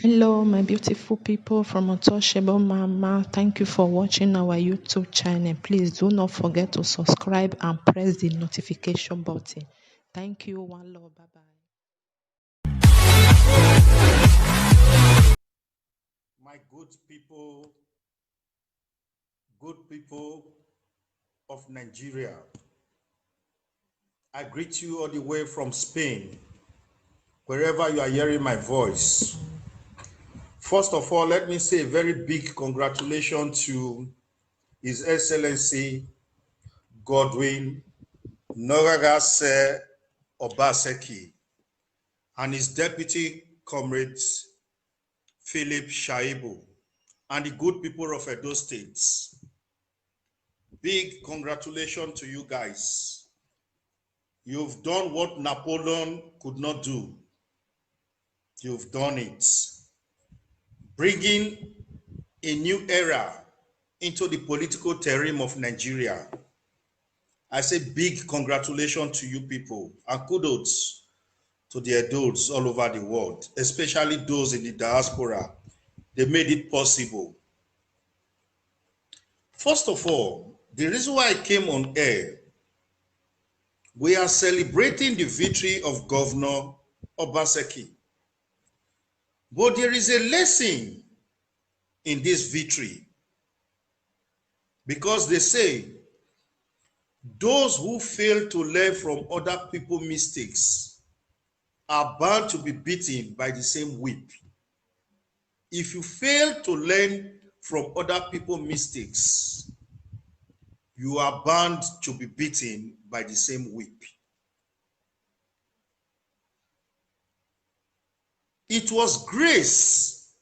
Hello, my beautiful people from Shaibu Mama. Thank you for watching our YouTube channel. Please do not forget to subscribe and press the notification button. Thank you. One love. Bye bye. My good people of Nigeria, I greet you all the way from Spain, wherever you are hearing my voice. First of all, let me say a very big congratulations to His Excellency Godwin Noragase Obaseki and his deputy Comrade Philip Shaibu and the good people of Edo State. Big congratulations to you guys. You've done what Napoleon could not do. You've done it. Bringing a new era into the political terrain of Nigeria. I say big congratulations to you people and kudos to the adults all over the world, especially those in the diaspora. They made it possible. First of all, the reason why I came on air, we are celebrating the victory of Governor Obaseki. But there is a lesson in this victory, because they say those who fail to learn from other people's mistakes are bound to be beaten by the same whip. If you fail to learn from other people's mistakes, you are bound to be beaten by the same whip. It was grace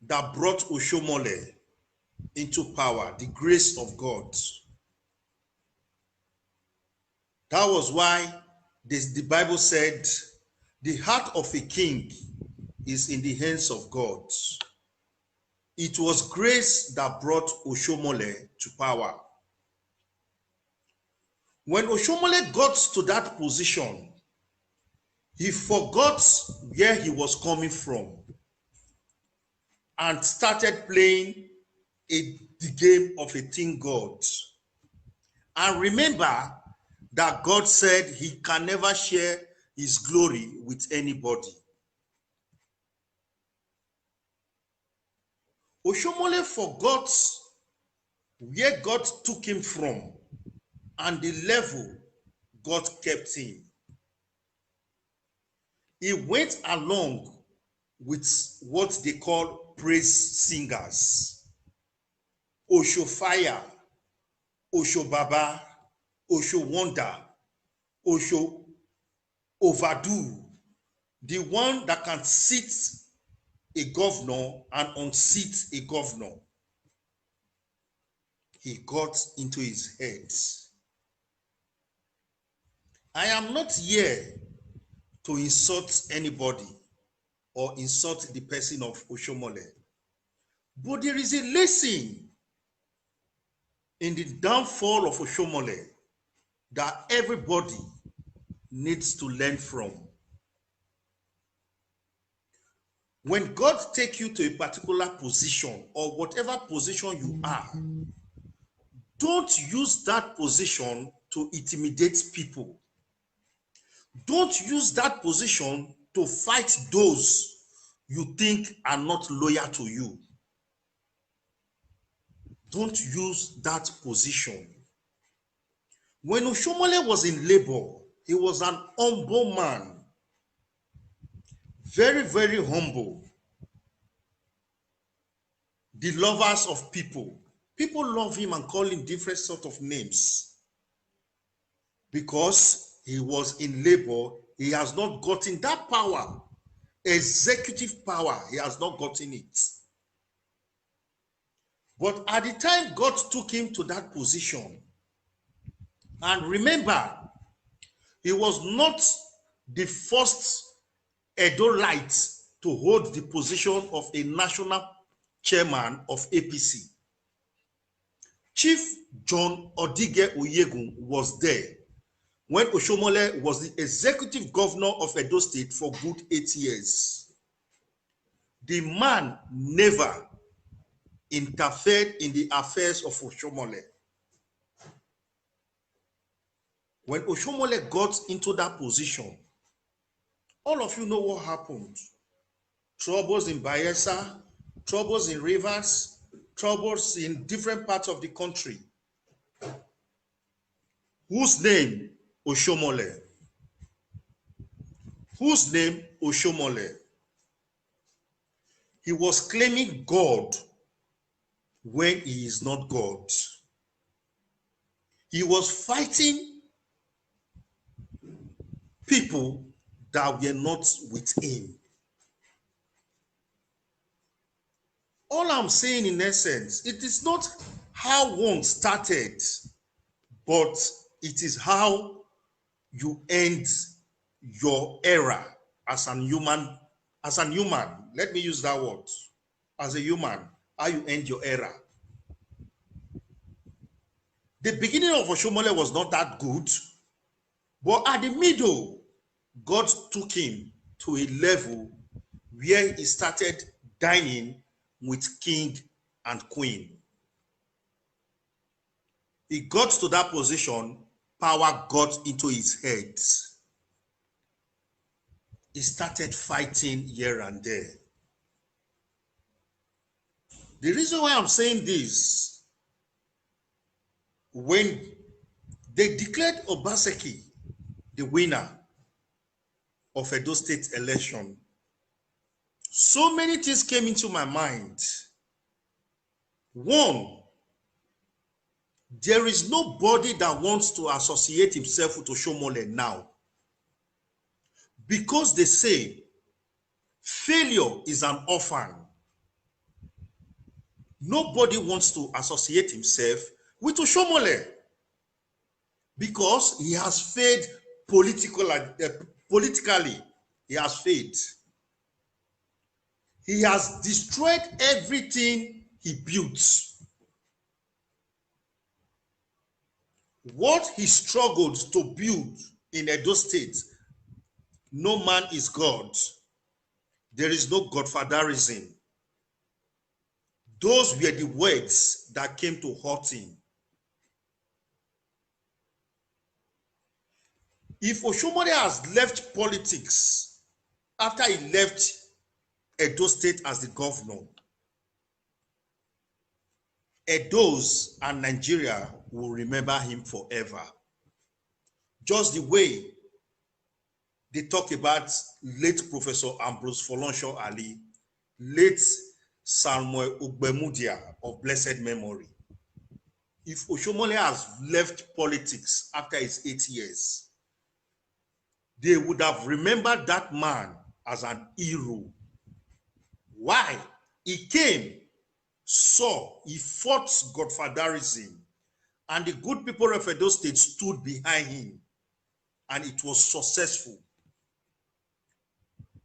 that brought Oshomole into power, the grace of God. That was why the Bible said, the heart of a king is in the hands of God. It was grace that brought Oshomole to power. When Oshomole got to that position, he forgot where he was coming from and started playing the game of a teen god. And remember that God said he can never share his glory with anybody. Oshomole forgot where God took him from and the level God kept him. He went along with what they call praise singers. Osho Fire, Osho Baba, Osho Wonder, Osho Overdo, the one that can sit a governor and unseat a governor. He got into his head. I am not here to insult anybody or insult the person of Oshomole, but there is a lesson in the downfall of Oshomole that everybody needs to learn from. When God takes you to a particular position or whatever position you are, don't use that position to intimidate people. Don't use that position to fight those you think are not loyal to you. Don't use that position. When Oshomole was in labor, he was an humble man. Very, very humble. The lovers of people. People love him and call him different sort of names. Because he was in labor, he has not gotten that power. Executive power, he has not gotten it. But at the time God took him to that position, and remember, he was not the first Edolite to hold the position of a national chairman of APC. Chief John Odige Oyegun was there when Oshomole was the executive governor of Edo State for good 8 years. The man never interfered in the affairs of Oshomole. When Oshomole got into that position, all of you know what happened. Troubles in Bayelsa, troubles in Rivers, troubles in different parts of the country. Whose name? Oshomole. Whose name? Oshomole. He was claiming God when he is not God. He was fighting people that were not with him. All I'm saying in essence, it is not how one started, but it is how you end your era as an human. As an human, let me use that word. As a human, how you end your era. The beginning of Oshomole was not that good, but at the middle, God took him to a level where he started dining with king and queen. He got to that position, power got into his head. He started fighting here and there. The reason why I'm saying this, when they declared Obaseki the winner of Edo State election, so many things came into my mind. One, there is nobody that wants to associate himself with Oshomole now, because they say failure is an orphan. Nobody wants to associate himself with Oshomole because he has failed politically. He has failed. He has destroyed everything he built. What he struggled to build in Edo State, no man is God. There is no godfatherism. Those were the words that came to hurt him. If Oshomole has left politics after he left Edo State as the governor, Edo's and Nigeria will remember him forever. Just the way they talk about late Professor Ambrose Folonsho Ali, late Samuel Ugbemudia of blessed memory. If Oshomole has left politics after his 8 years, they would have remembered that man as an hero. Why? He came, saw, he fought godfatherism, and the good people of Edo State stood behind him, and it was successful.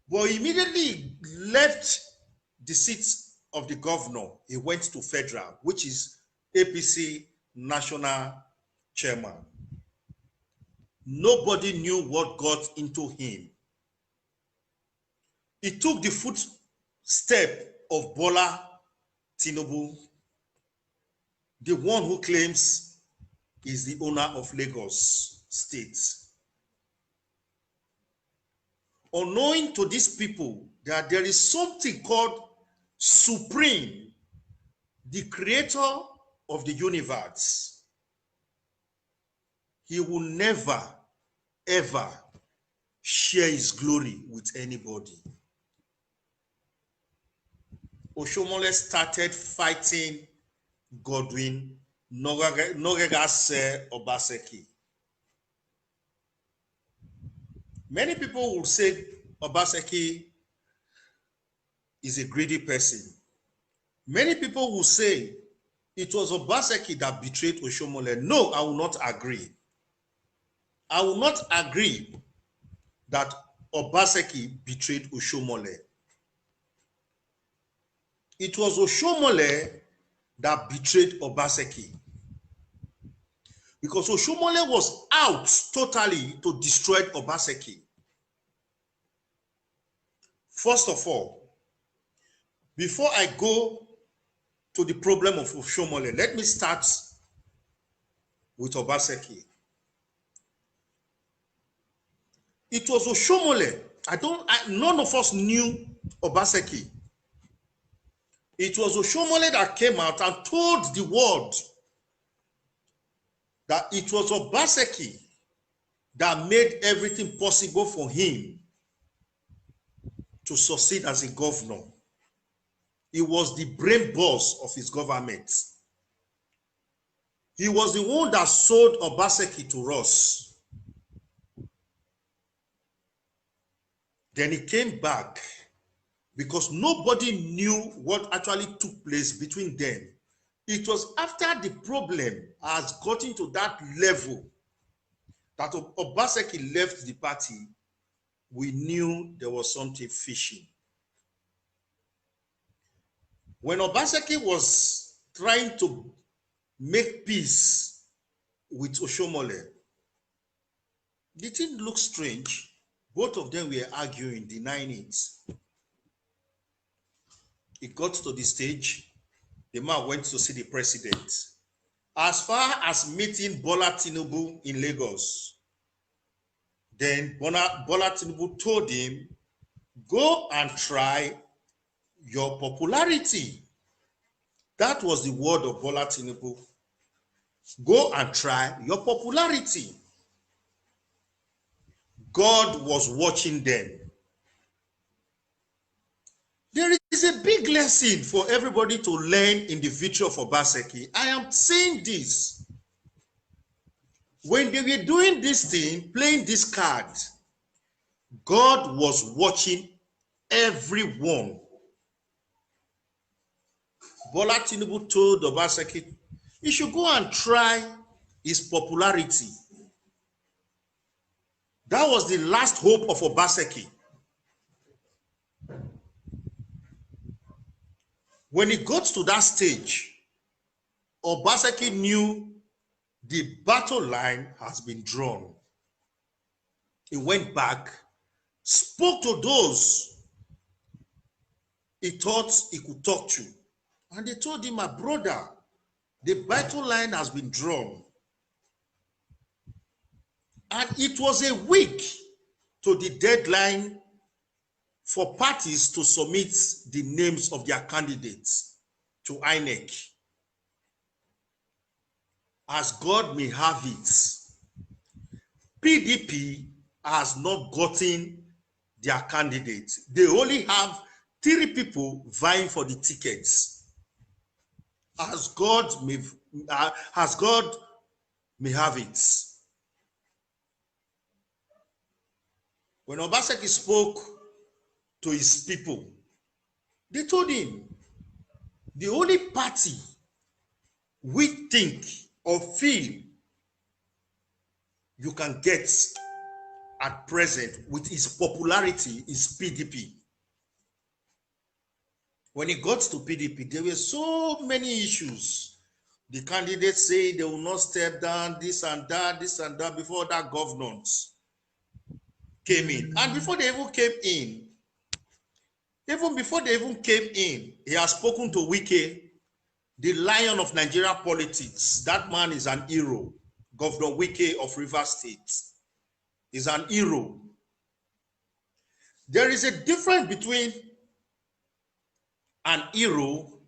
But immediately left the seat of the governor, he went to federal, which is APC national chairman. Nobody knew what got into him. He took the footstep of Bola Tinubu, the one who claims is the owner of Lagos State. Unknowing to these people that there is something called Supreme, the creator of the universe. He will never, ever share his glory with anybody. Oshomole started fighting Godwin Nogegase Obaseki. Many people will say Obaseki is a greedy person. Many people will say it was Obaseki that betrayed Oshomole. No, I will not agree. I will not agree that Obaseki betrayed Oshomole. It was Oshomole that betrayed Obaseki, because Oshomole was out totally to destroy Obaseki. First of all, Before I go to the problem of Oshomole, let me start with Obaseki. It was Oshomole. None of us knew Obaseki. It was Oshomole that came out and told the world that it was Obaseki that made everything possible for him to succeed as a governor. He was the brain boss of his government. He was the one that sold Obaseki to us. Then he came back because nobody knew what actually took place between them. It was after the problem has gotten to that level that Obaseki left the party, we knew there was something fishy. When Obaseki was trying to make peace with Oshomole, the thing looked strange. Both of them were arguing, denying it. It got to the stage, the man went to see the president. As far as meeting Bola Tinubu in Lagos, then Bola Tinubu told him, go and try your popularity. That was the word of Bola Tinubu. Go and try your popularity. God was watching them. There is a big lesson for everybody to learn in the victory of Obaseki. I am saying this. When they were doing this thing, playing this card, God was watching everyone. Bola Tinubu told Obaseki he should go and try his popularity. That was the last hope of Obaseki. When it got to that stage, Obaseki knew the battle line has been drawn. He went back, spoke to those he thought he could talk to, and they told him, my brother, the battle line has been drawn. And it was a week to the deadline for parties to submit the names of their candidates to INEC. As God may have it, PDP has not gotten their candidates. They only have 3 people vying for the tickets. As God may have it. When Obaseki spoke to his people, they told him, the only party we think or feel you can get at present with his popularity is PDP. When it got to PDP, there were so many issues. The candidates say they will not step down, this and that, before that governance came in. And before they even came in, he has spoken to Wike, the lion of Nigeria politics. That man is an hero. Governor Wike of Rivers State is an hero. There is a difference between an hero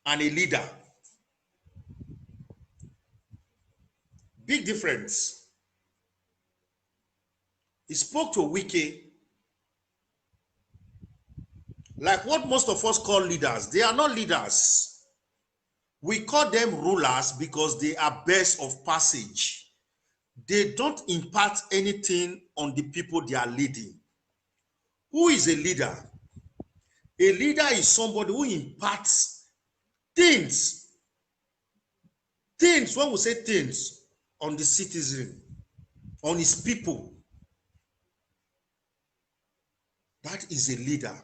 and a leader. Big difference. He spoke to Wike like what most of us call leaders. They are not leaders. We call them rulers because they are best of passage. They don't impart anything on the people they are leading. Who is a leader? A leader is somebody who imparts things. Things, when we say things, on the citizen, on his people. That is a leader.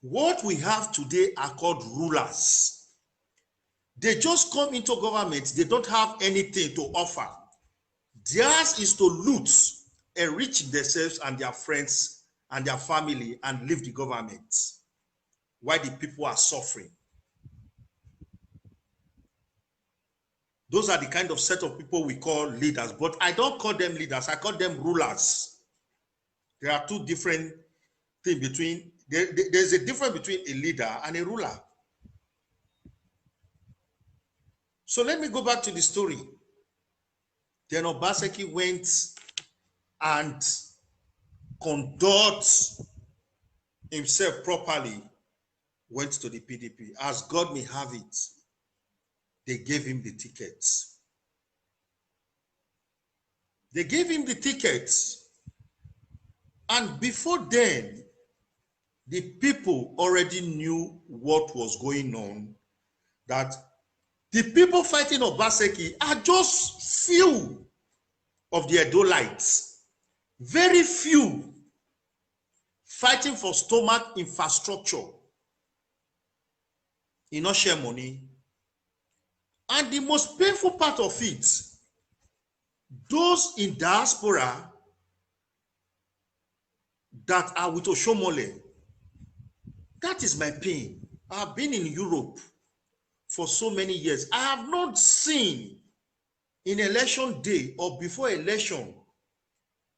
What we have today are called rulers. They just come into government. They don't have anything to offer. Theirs is to loot, enrich themselves and their friends and their family and leave the government. why the people are suffering. Those are the kind of set of people we call leaders, but I don't call them leaders, I call them rulers. There are two different things between, there's a difference between a leader and a ruler. So let me go back to the story. Then Obaseki went and conduct himself properly, went to the PDP. As God may have it, they gave him the tickets. They gave him the tickets. And before then, the people already knew what was going on, that the people fighting Obaseki are just few of the Edolites, very few, fighting for stomach infrastructure, not share money. And the most painful part of it, those in diaspora that are with Oshomole, that is my pain. I've been in Europe for so many years. I have not seen in election day or before election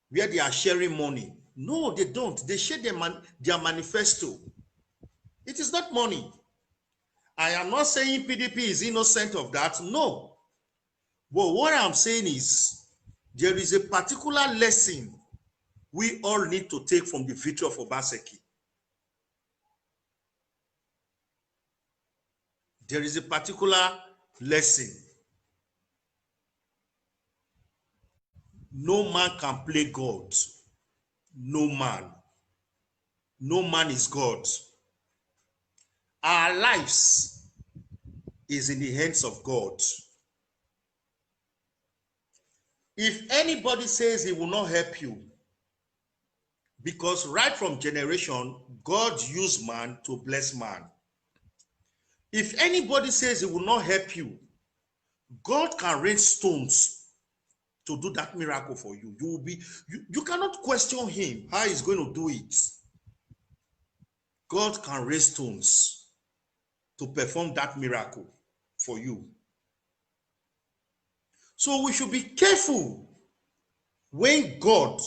where they are sharing money. No, they don't. They share their manifesto. It is not money. I am not saying PDP is innocent of that. No. But what I'm saying is there is a particular lesson we all need to take from the victory of Obaseki. There is a particular lesson. No man can play God. No man. No man is God. Our lives is in the hands of God. If anybody says he will not help you, because right from generation, God used man to bless man. If anybody says he will not help you, God can raise stones to do that miracle for you. You cannot question him how he's going to do it. God can raise stones to perform that miracle for you. So we should be careful when God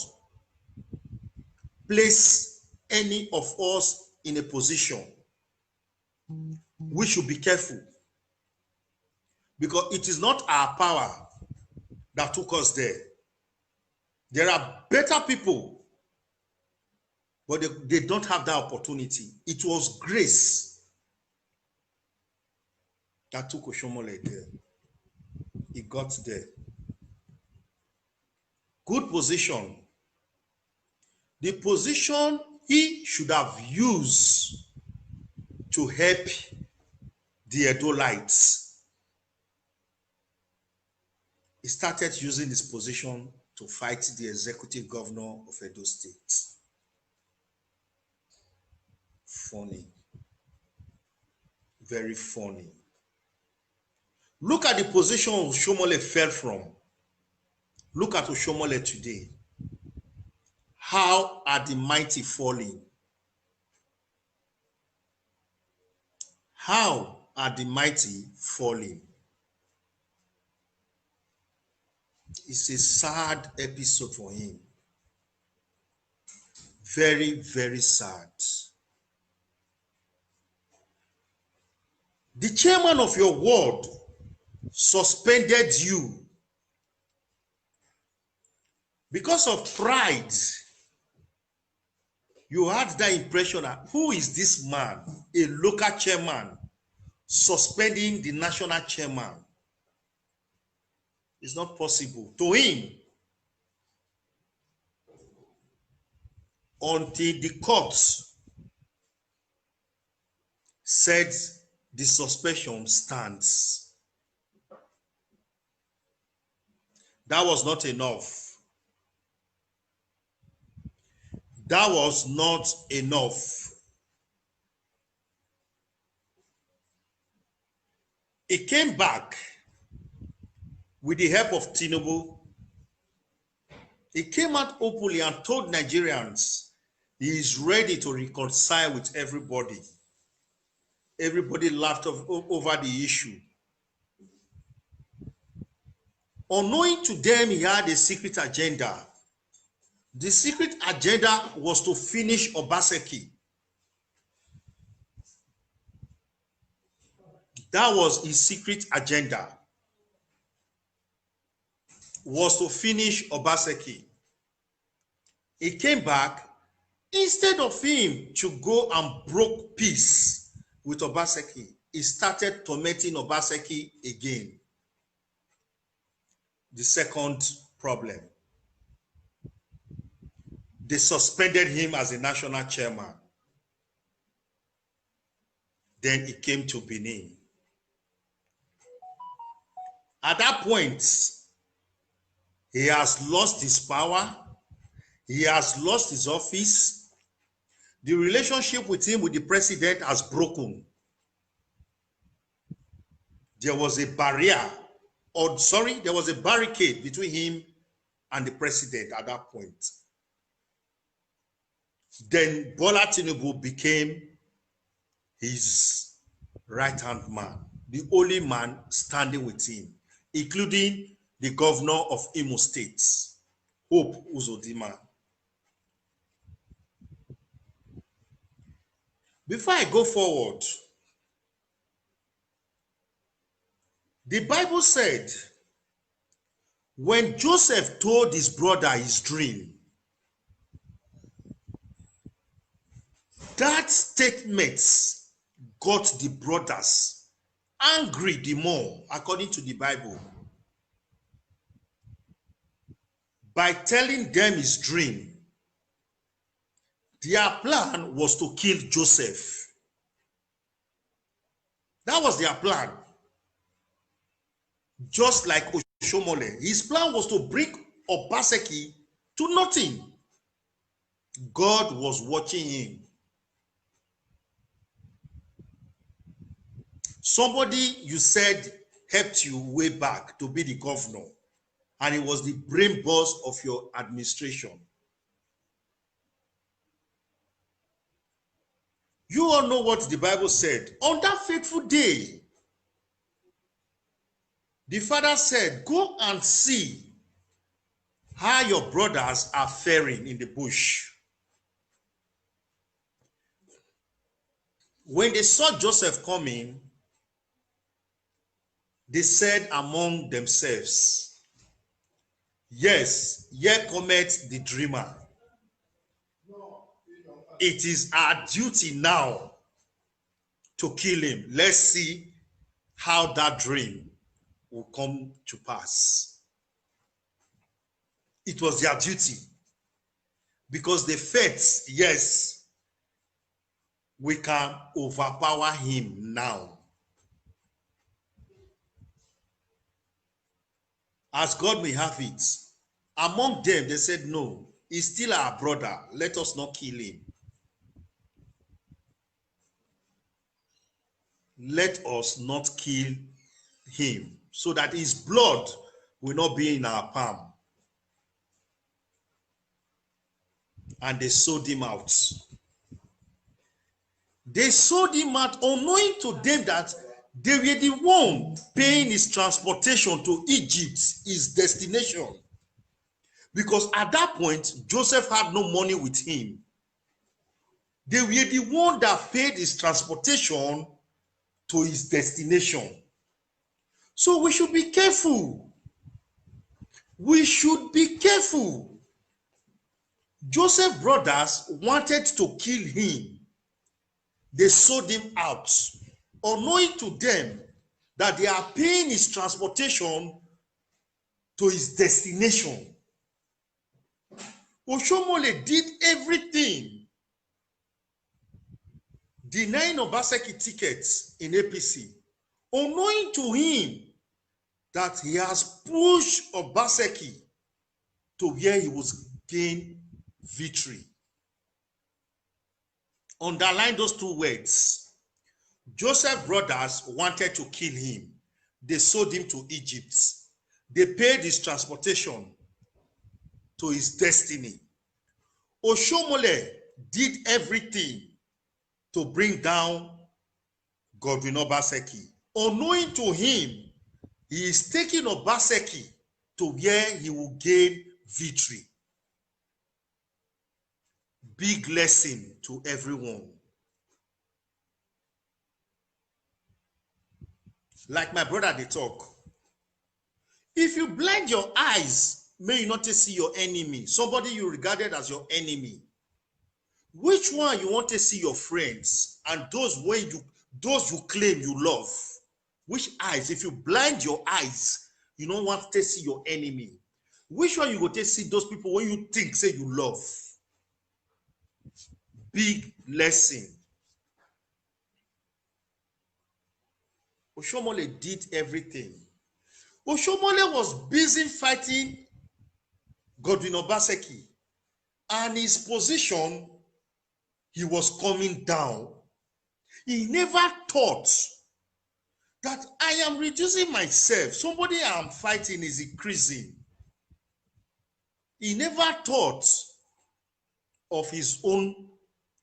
places any of us in a position. We should be careful, because it is not our power that took us there. There are better people, but they don't have that opportunity. It was grace that took Oshomole there. He got there. Good position. The position he should have used to help the Edolites. He started using his position to fight the executive governor of Edo State. Funny. Very funny. Look at the position Oshomole fell from. Look at Oshomole today. How are the mighty falling? How are the mighty falling? It's a sad episode for him. Very, very sad. The chairman of your ward suspended you because of pride. You had that impression that, who is this man, a local chairman, suspending the national chairman? It's not possible to him until the court said the suspension stands. That was not enough. That was not enough. He came back with the help of Tinubu. He came out openly and told Nigerians he is ready to reconcile with everybody. Everybody laughed over the issue. Unknowing to them, he had a secret agenda. The secret agenda was to finish Obaseki. That was his secret agenda, was to finish Obaseki. He came back. Instead of him to go and broke peace with Obaseki, he started tormenting Obaseki again. The second problem. They suspended him as a national chairman. Then he came to Benin. At that point, he has lost his power. He has lost his office. The relationship with him, with the president, has broken. There was a barrier, there was a barricade between him and the president at that point. Then Bola Tinubu became his right-hand man, the only man standing with him, including the governor of Imo State, Hope Uzodinma. Before I go forward, the Bible said, when Joseph told his brother his dream, that statement got the brothers angry the more, according to the Bible. By telling them his dream, their plan was to kill Joseph. That was their plan. Just like Oshomole, his plan was to bring Obaseki to nothing. God was watching him. Somebody you said helped you way back to be the governor, and he was the brain boss of your administration. You all know what the Bible said. On that fateful day, the father said, go and see how your brothers are faring in the bush. When they saw Joseph coming, they said among themselves, yes, here cometh the dreamer. It is our duty now to kill him. Let's see how that dream will come to pass. It was their duty, because they felt, yes, we can overpower him now. As God may have it, among them they said, no, he's still our brother, let us not kill him. Let us not kill him, so that his blood will not be in our palm. And they sold him out. They sold him out, unknowing to them that they were the one paying his transportation to Egypt, his destination. Because at that point, Joseph had no money with him. They were the one that paid his transportation to his destination. So we should be careful. We should be careful. Joseph's brothers wanted to kill him. They sold him out, unknowing to them that they are paying his transportation to his destination. Oshomole did everything, denying Obaseki tickets in APC, unknowing to him that he has pushed Obaseki to where he was gain victory. Underline those two words. Joseph's brothers wanted to kill him. They sold him to Egypt. They paid his transportation to his destiny. Oshomole did everything to bring down Godwin Obaseki. Unknowing to him, he is taking Obaseki to where he will gain victory. Big lesson to everyone. Like my brother, they talk. If you blind your eyes, may you not see your enemy, somebody you regarded as your enemy. Which one you want to see your friends and those you claim you love? Which eyes? If you blind your eyes, you don't want to see your enemy. Which one you go to see those people when you think say you love? Big lesson. Oshomole did everything. Oshomole was busy fighting Godwin Obaseki, and his position, he was coming down. He never thought that I am reducing myself. Somebody I am fighting is increasing. He never thought of his own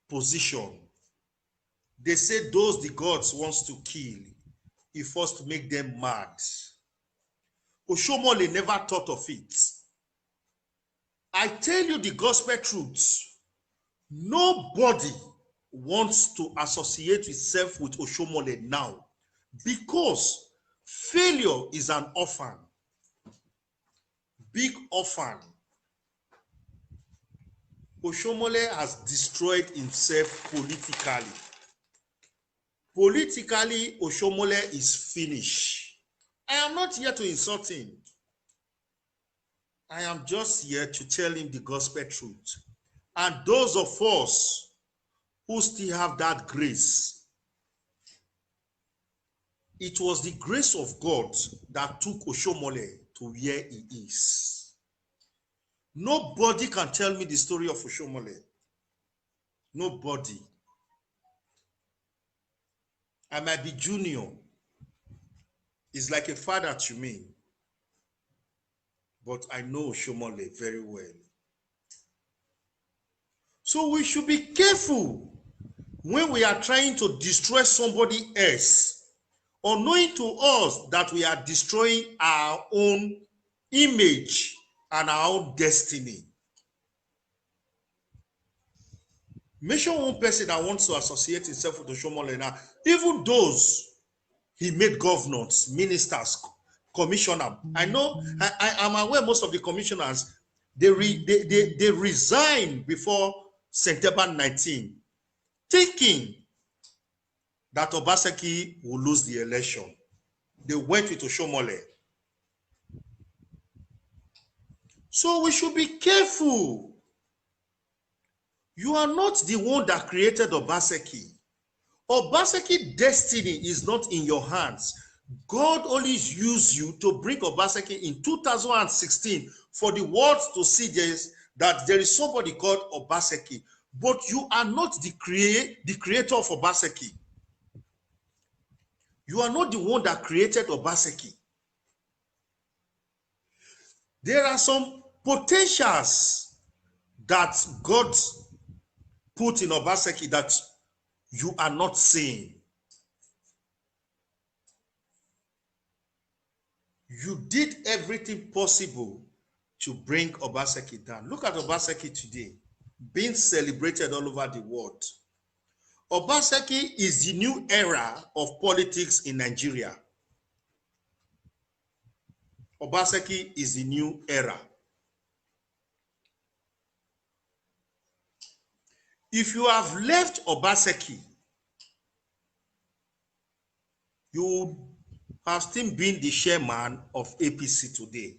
position. They say those the gods wants to kill, he first make them mad. Oshomole never thought of it. I tell you the gospel truth. Nobody wants to associate itself with Oshomole now because failure is an orphan. Big orphan. Oshomole has destroyed himself politically. Politically, Oshomole is finished. I am not here to insult him. I am just here to tell him the gospel truth. And those of us who still have that grace, it was the grace of God that took Oshomole to where he is. Nobody can tell me the story of Oshomole. Nobody. I might be junior. He's like a father to me. But I know Oshomole very well. So we should be careful when we are trying to destroy somebody else, unknowing to us that we are destroying our own image and our own destiny. Mention one person that wants to associate himself with Oshomole now. Even those he made governors, ministers, commissioners. I know, I am aware most of the commissioners, they resigned before September 19, thinking that Obaseki will lose the election. They went with Oshomole. So we should be careful. You are not the one that created Obaseki. Obaseki's destiny is not in your hands. God only used you to bring Obaseki in 2016 for the world to see that there is somebody called Obaseki. But you are not the creator of Obaseki. You are not the one that created Obaseki. There are some potentials that God put in Obaseki that you are not seeing. You did everything possible to bring Obaseki down. Look at Obaseki today, being celebrated all over the world. Obaseki is the new era of politics in Nigeria. Obaseki is the new era. If you have left Obaseki, you have still been the chairman of APC today.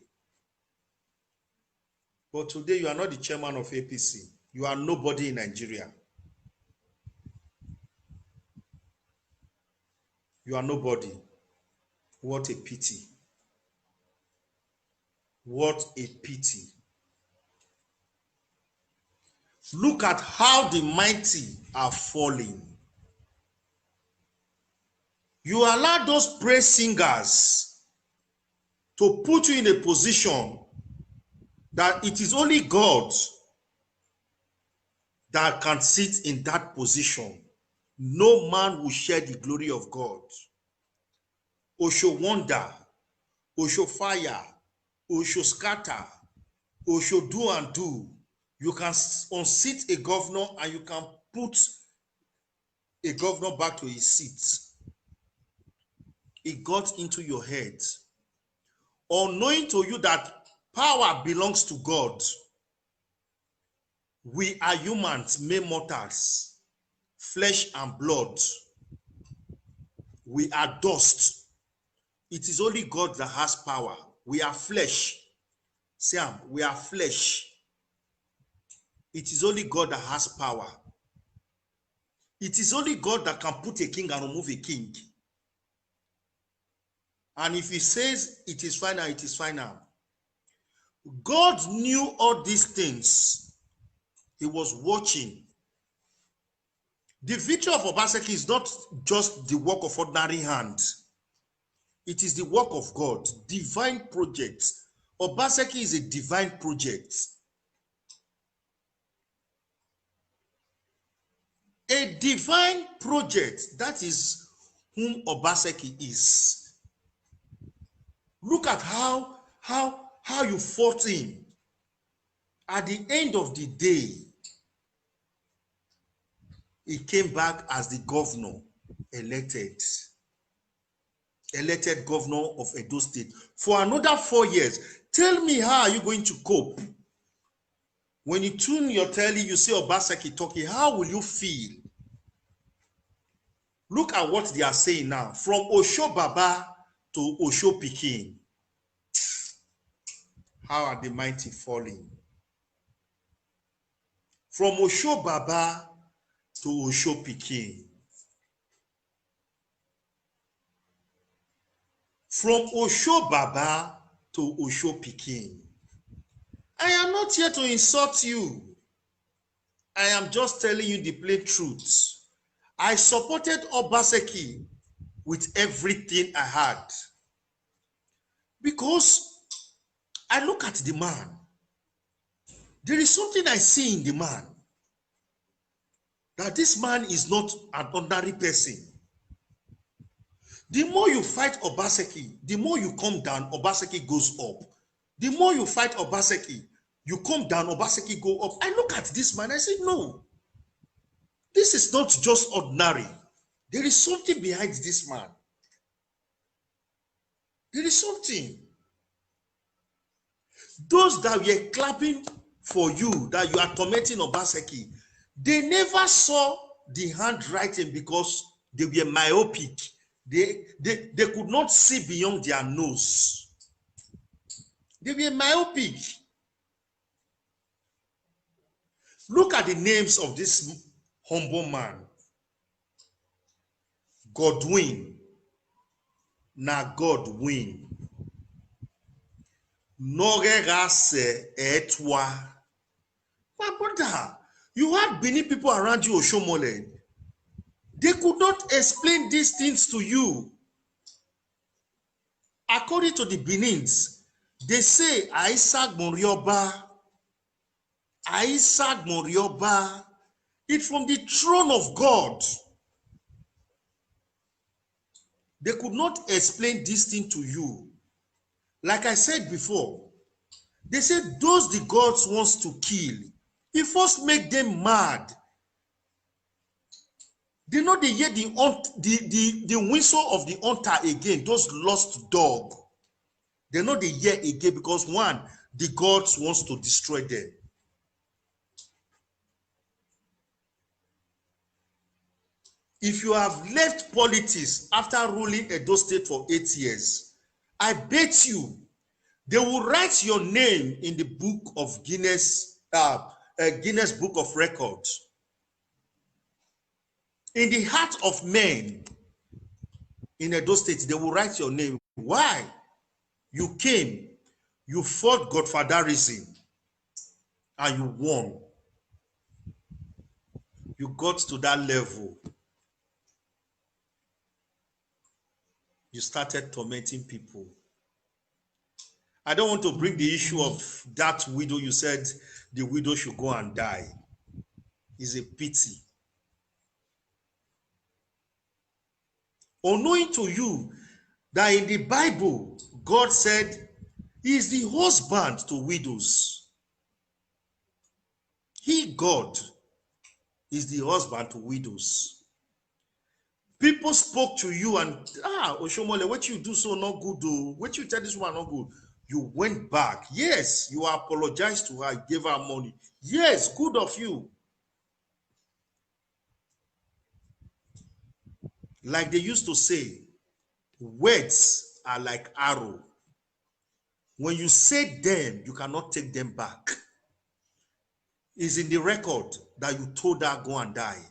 But today you are not the chairman of APC. You are nobody in Nigeria. You are nobody. What a pity. What a pity. Look at how the mighty are falling. You allow those praise singers to put you in a position that it is only God that can sit in that position. no man will share the glory of God. Osho wonder, Osho fire, Osho scatter, Osho do and do. You can unseat a governor and you can put a governor back to his seat. It got into your head. Unknowing to you that power belongs to God. We are humans, mere mortals, flesh and blood. We are dust. It is only God that has power. We are flesh. Sam, we are flesh. It is only God that has power. It is only God that can put a king and remove a king. And if he says it is final, it is final. God knew all these things. He was watching. The victory of Obaseki is not just the work of ordinary hands. It is the work of God, divine project. Obaseki is a divine project. A divine project, that is whom Obaseki is. Look at how you fought him. At the end of the day, he came back as the governor, elected governor of Edo State for another 4 years. Tell me, how are you going to cope? When you tune your telly, you see Obaseki talking, how will you feel? Look at what they are saying now. From Osho Baba to Osho Pikin. How are the mighty falling? From Osho Baba to Osho Pikin. From Osho Baba to Osho Pikin. I am not here to insult you. I am just telling you the plain truth. I supported Obaseki with everything I had. Because I look at the man. There is something I see in the man. That this man is not an ordinary person. The more you fight Obaseki, the more you come down, Obaseki goes up. The more you fight Obaseki, you come down, Obaseki go up. I look at this man, I say, no. This is not just ordinary. There is something behind this man. There is something. Those that were clapping for you, that you are tormenting Obaseki, they never saw the handwriting because they were myopic. They could not see beyond their nose. They were myopic. Look at the names of this humble man. Godwin. Na Godwin. Norerase etwa. My brother, you had Benin people around you, Oshomole. They could not explain these things to you. According to the Benins, they say Isaac Morioba. Isaac Morioba. It's from the throne of God. They could not explain this thing to you. Like I said before, they said those the gods wants to kill, he first make them mad. They know they hear the whistle of the hunter again, those lost dog. They know they hear again because one, the gods wants to destroy them. If you have left politics after ruling Edo State for 8 years, I bet you they will write your name in the book of Guinness Book of Records. In the heart of men in Edo State, they will write your name. Why? You came, you fought godfatherism, and you won. You got to that level. You started tormenting people. I don't want to bring the issue of that widow. You said the widow should go and die. It's a pity. Unknowing to you that in the Bible, God said he is the husband to widows. He, God, is the husband to widows. People spoke to you and, Oshomole, what you do so not good, though. What you tell this one not good. You went back. Yes, you apologized to her, gave her money. Yes, good of you. Like they used to say, words are like arrow. When you say them, you cannot take them back. It's in the record that you told her go and die.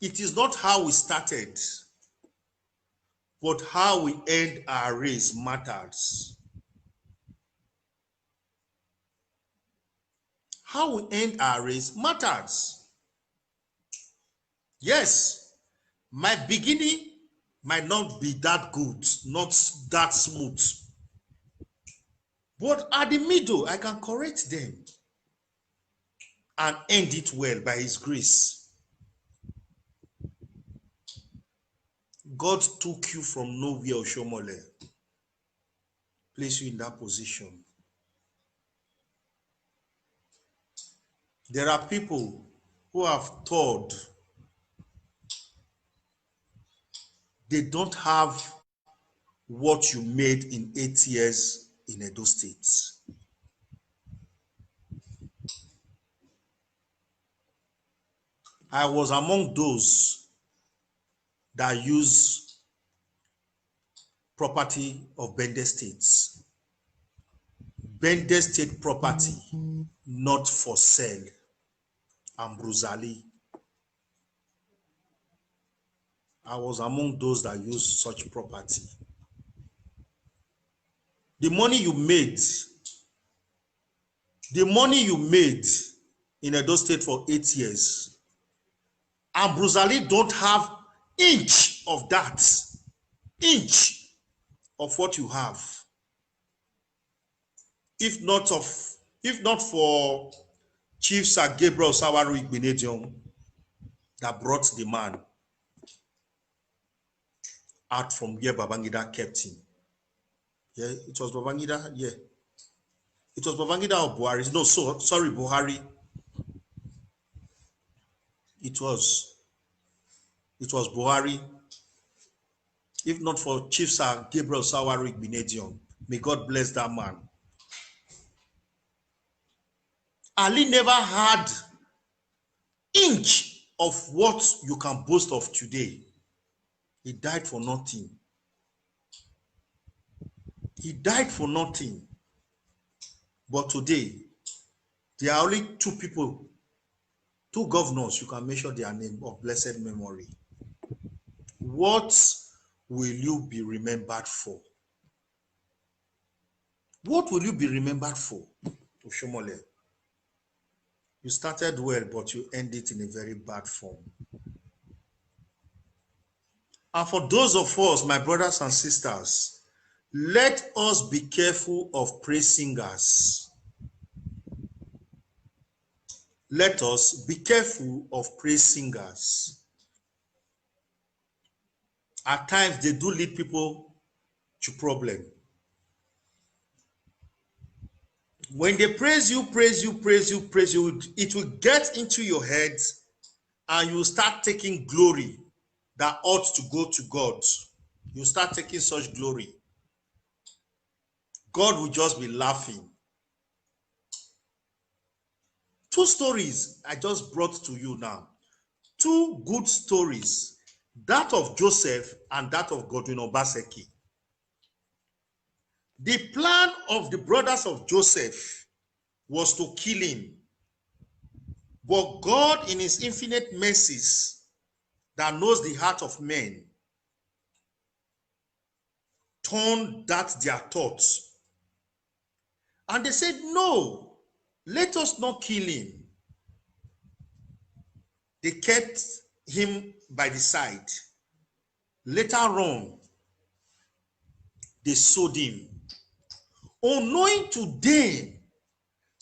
It is not how we started, but how we end our race matters. How we end our race matters. Yes, my beginning might not be that good, not that smooth. But at the middle, I can correct them and end it well by his grace. God took you from nowhere, Oshomole, place you in that position. There are people who have thought they don't have what you made in 8 years in Edo State. I was among those that use property of Bende States. Bende State property, not for sale. Ambruzali. I was among those that use such property. The money you made in Edo State for 8 years, Ambruzali don't have inch of that, inch of what you have. If not for Chief Sir Gabriel Sawaru Igbinedium that brought the man out from where Babangida kept him. Yeah, it was Babangida. Yeah, it was Babangida or Buhari. No, sorry, Buhari. It was Buhari. If not for Chief Sir Gabriel Sawaru Igbinedium, may God bless that man. Ali never had inch of what you can boast of today. He died for nothing. He died for nothing. But today, there are only two people, two governors you can mention their name of blessed memory. What will you be remembered for? What will you be remembered for, Oshomole? You started well, but you end it in a very bad form. And for those of us, my brothers and sisters, let us be careful of praise singers. Let us be careful of praise singers. At times, they do lead people to problem. When they praise you, it will get into your head and you start taking glory that ought to go to God. You start taking such glory. God will just be laughing. Two stories I just brought to you now. Two good stories. That of Joseph and that of Godwin Obaseki. The plan of the brothers of Joseph was to kill him. But God, in his infinite mercies that knows the heart of men, turned that their thoughts. And they said, no, let us not kill him. They kept him by the side. Later on, they sold him. Unknowing to them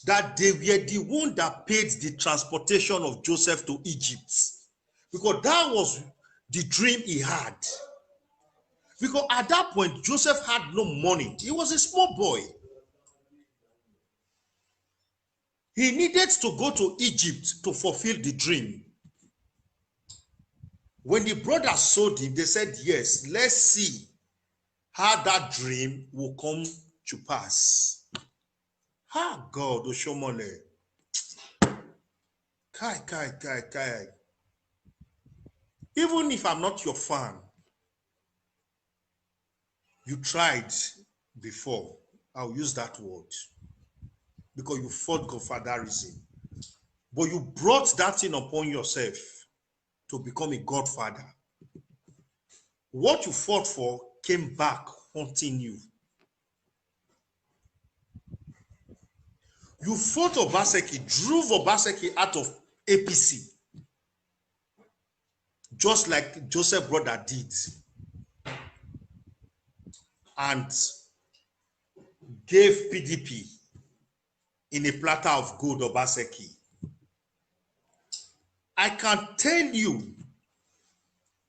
that they were the one that paid the transportation of Joseph to Egypt. Because that was the dream he had. Because at that point, Joseph had no money. He was a small boy. He needed to go to Egypt to fulfill the dream. When the brothers sold him, they said, yes, let's see how that dream will come to pass. Ah, God, Oshomole. Kai. Even if I'm not your fan, you tried before. I'll use that word. Because you fought godfatherism. But you brought that thing upon yourself to become a godfather. What you fought for came back haunting you. You fought Obaseki, drove Obaseki out of APC, just like Joseph brother did, and gave PDP in a platter of gold Obaseki. I can tell you,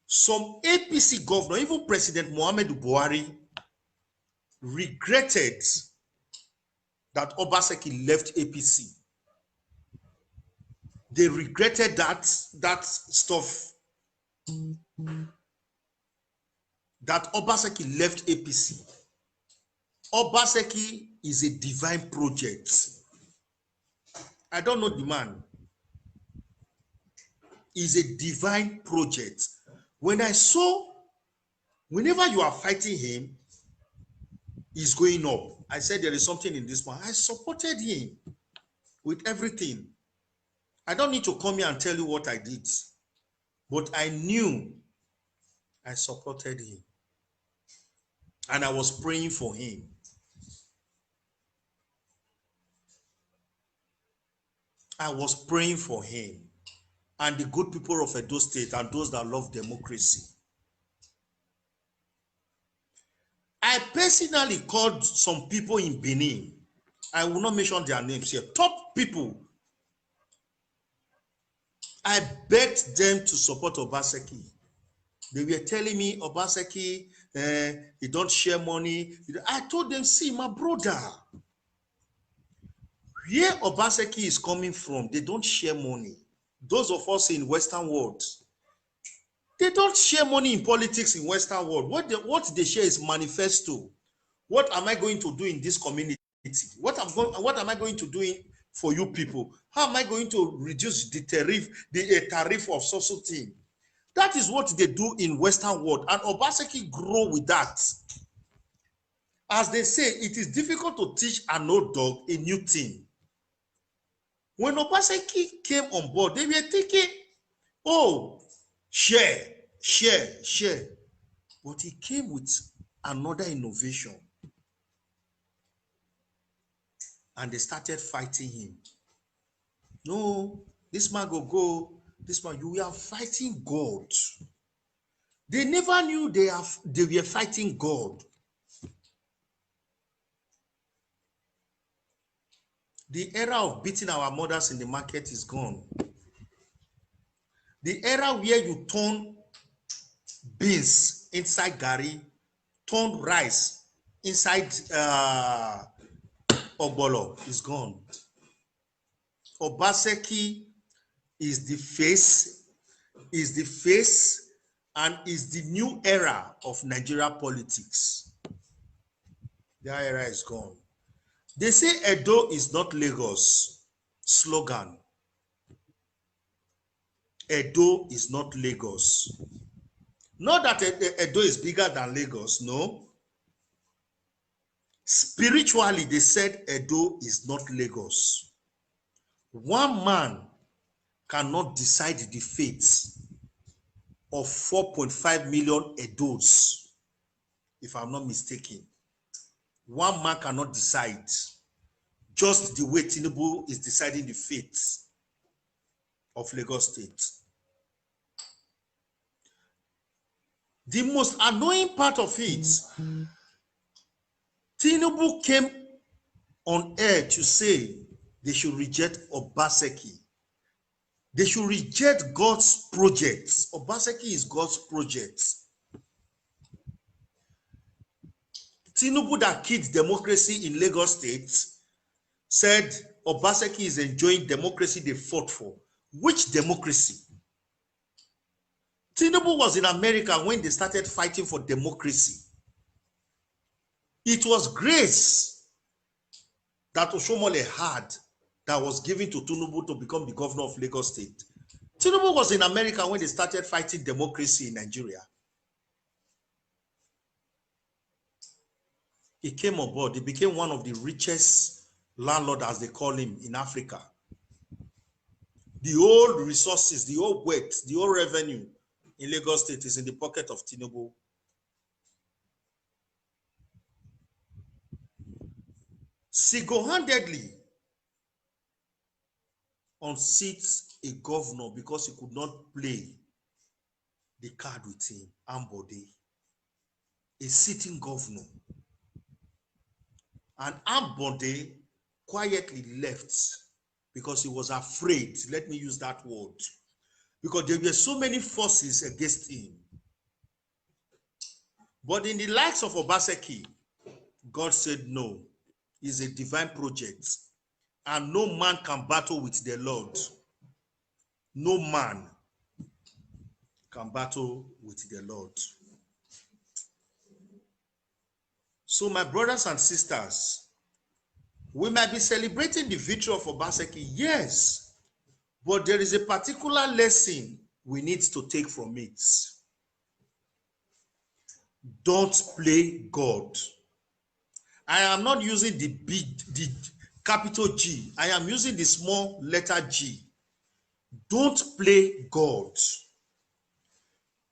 some APC governor, even President Muhammadu Buhari, regretted that Obaseki left APC. They regretted that stuff, that Obaseki left APC. Obaseki is a divine project. I don't know the man. Is a divine project. When I saw, whenever you are fighting him, he's going up. I said there is something in this man. I supported him with everything. I don't need to come here and tell you what I did, but I knew I supported him. And I was praying for him. I was praying for him and the good people of Edo State and those that love democracy. I personally called some people in Benin. I will not mention their names here. Top people. I begged them to support Obaseki. They were telling me, Obaseki, he don't share money. I told them, see, my brother, where Obaseki is coming from, they don't share money. Those of us in Western world, they don't share money in politics in Western world. What they share is manifesto. What am I going to do in this community? What am I going to do for you people? How am I going to reduce the tariff of social thing? That is what they do in Western world, and Obaseki grow with that. As they say, it is difficult to teach an old dog a new thing. When Obaseki came on board, they were thinking, oh, share. But he came with another innovation. And they started fighting him. No, this man go. This man, you are fighting God. They never knew they were fighting God. The era of beating our mothers in the market is gone. The era where you turn beans inside gari, turn rice inside ogbolo is gone. Obaseki is the face, and is the new era of Nigeria politics. That era is gone. They say Edo is not Lagos. Slogan. Edo is not Lagos. Not that Edo is bigger than Lagos, no. Spiritually, they said Edo is not Lagos. One man cannot decide the fate of 4.5 million Edos, if I'm not mistaken. One man cannot decide, just the way Tinubu is deciding the fate of Lagos State. The most annoying part of it, Tinubu came on air to say They should reject Obaseki. They should reject God's projects. Obaseki is God's project. Tinubu that killed democracy in Lagos State said Obaseki is enjoying democracy they fought for. Which democracy? Tinubu was in America when they started fighting for democracy. It was grace that Oshomole had that was given to Tinubu to become the governor of Lagos State. Tinubu was in America when they started fighting democracy in Nigeria. He came on board. He became one of the richest landlords, as they call him, in Africa. The old resources, the old wealth, the old revenue in Lagos State is in the pocket of Tinubu. Single-handedly unseats a governor because he could not play the card with him, Ambode, a sitting governor. And Ambode quietly left because he was afraid. Let me use that word. Because there were so many forces against him. But in the likes of Obaseki, God said no. It's a divine project. And no man can battle with the Lord. No man can battle with the Lord. So my brothers and sisters, we might be celebrating the victory of Obaseki, yes, but there is a particular lesson we need to take from it. Don't play God. I am not using the capital G. I am using the small letter G. Don't play God.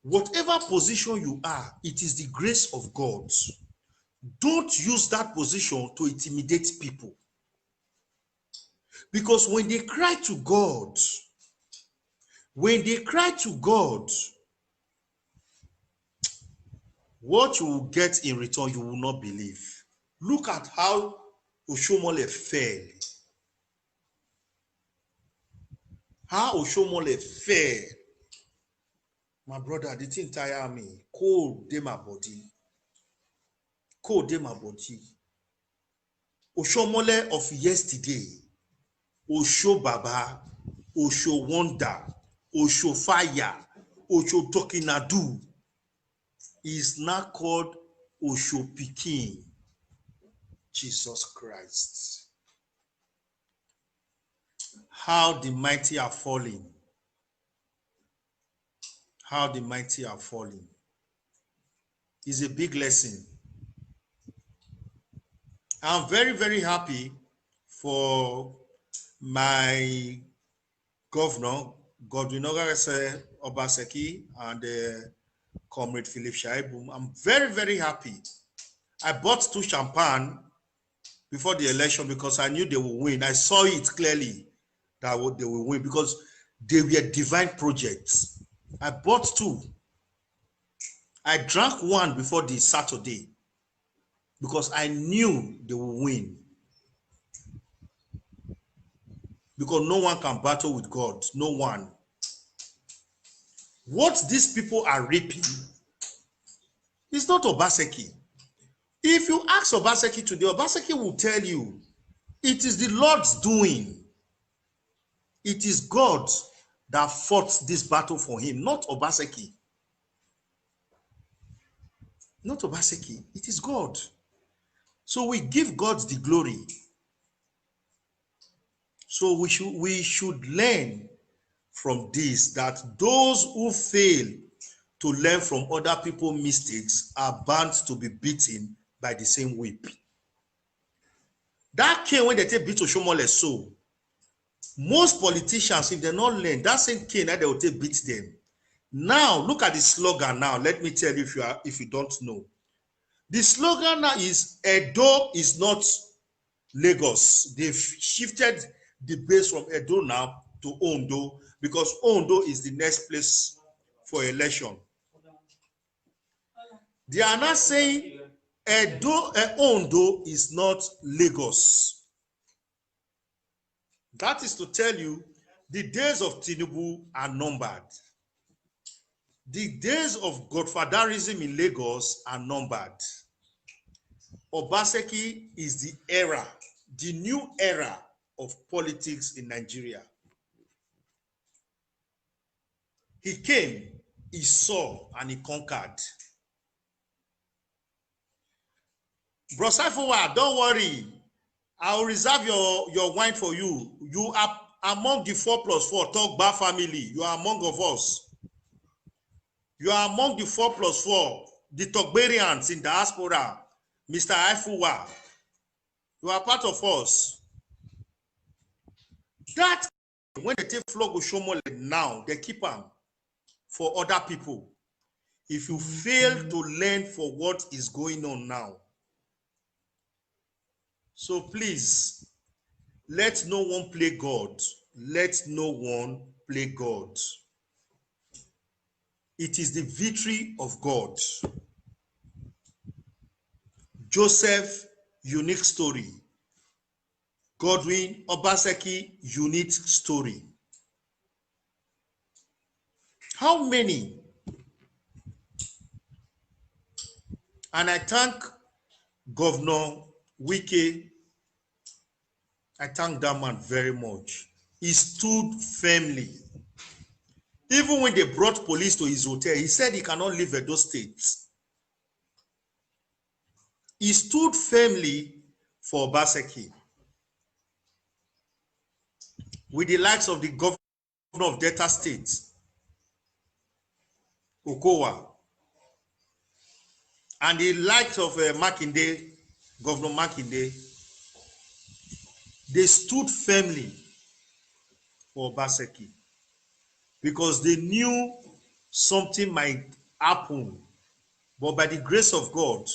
Whatever position you are, it is the grace of God. Don't use that position to intimidate people. Because when they cry to God, what you will get in return, you will not believe. Look at how Oshomole fell. How Oshomole fell. My brother, the thing tire me. Cold dey my body. Cold dey my body. Oshomole of yesterday. Osho Baba. Osho Wonder. Osho Fire. Osho Tokinadu. Is now called Osho Pikin. Jesus Christ. How the mighty are falling. How the mighty are falling. Is a big lesson. I'm very, very happy for my governor, Godwin Obaseki, and Comrade Philip Shaibu. I'm very, very happy. I bought 2 champagne before the election because I knew they will win. I saw it clearly that they will win because they were divine projects. I bought 2. I drank 1 before the Saturday because I knew they will win. Because no one can battle with God. No one. What these people are reaping is not Obaseki. If you ask Obaseki today, Obaseki will tell you, it is the Lord's doing. It is God that fought this battle for him, not Obaseki. Not Obaseki. It is God. So we give God the glory. So we should learn from this, that those who fail to learn from other people's mistakes are bound to be beaten by the same whip. That cane when they take beat Oshomole, so most politicians, if they not learn, that same cane that they will take beat them. Now look at the slogan. Now let me tell you if you don't know. The slogan now is Edo is not Lagos. They've shifted the base from Edo now to Ondo because Ondo is the next place for election. They are not saying Ondo is not Lagos. That is to tell you, the days of Tinubu are numbered. The days of godfatherism in Lagos are numbered. Obaseki is the era, the new era of politics in Nigeria. He came, he saw, and he conquered. Bro Saifowa, don't worry. I'll reserve your wine for you. You are among the 4+4 Togba family. You are among of us. You are among the 4+4, the Togberians in diaspora. Mr. Aifuwa, you are part of us. That, when they take flog Oshomole now, they keep them for other people. If you fail to learn for what is going on now. So please, let no one play God. Let no one play God. It is the victory of God. Joseph, unique story. Godwin, Obaseki, unique story. How many? And I thank Governor Wike. I thank that man very much. He stood firmly. Even when they brought police to his hotel, he said he cannot leave Edo State. He stood firmly for Obaseki. With the likes of the governor of Delta State, Okowa, and the likes of Makinde, Governor Makinde, they stood firmly for Obaseki because they knew something might happen. But by the grace of God,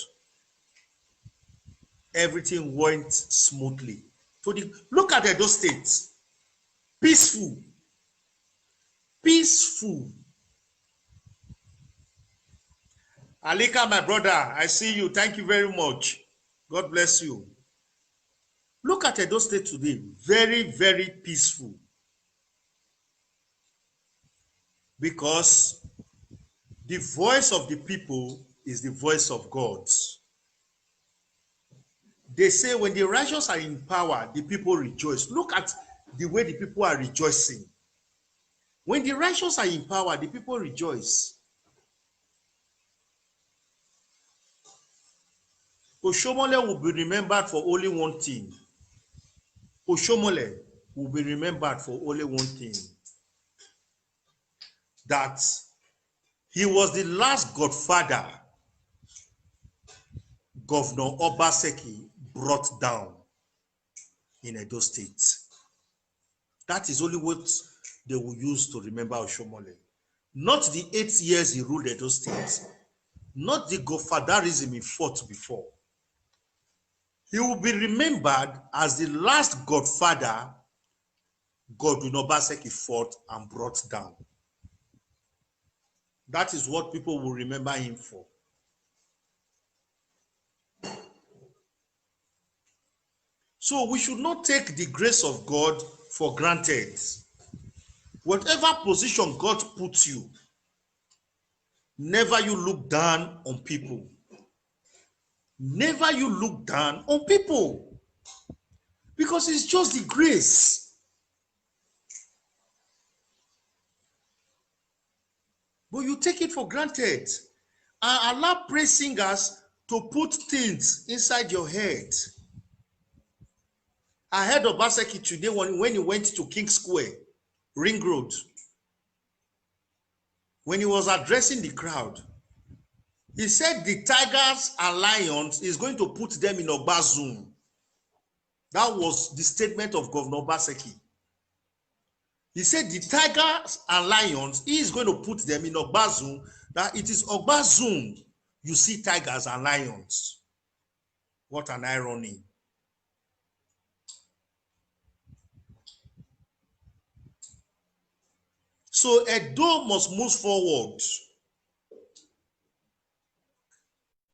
everything went smoothly. Look at those states. Peaceful. Peaceful. Alika, my brother, I see you. Thank you very much. God bless you. Look at Edo State today. Very, very peaceful. Because the voice of the people is the voice of God. They say when the righteous are in power, the people rejoice. Look at the way the people are rejoicing. When the righteous are in power, the people rejoice. Oshomole will be remembered for only one thing. Oshomole will be remembered for only one thing. That he was the last godfather Governor Obaseki brought down in Edo State. That is only what they will use to remember Oshomole. Not the 8 years he ruled Edo State. Not the godfatherism he fought before. He will be remembered as the last godfather Godwin Obaseki fought and brought down. That is what people will remember him for. So we should not take the grace of God for granted. Whatever position God puts you, never you look down on people. Never you look down on people. Because it's just the grace. But you take it for granted. And allow praise singers to put things inside your head. I heard Obaseki today when he went to King Square, Ring Road. When he was addressing the crowd, he said the tigers and lions is going to put them in Ogbazum. That was the statement of Governor Obaseki. He said the tigers and lions, he is going to put them in Ogbazum, that it is Ogbazum you see tigers and lions. What an irony. So Edo must move forward.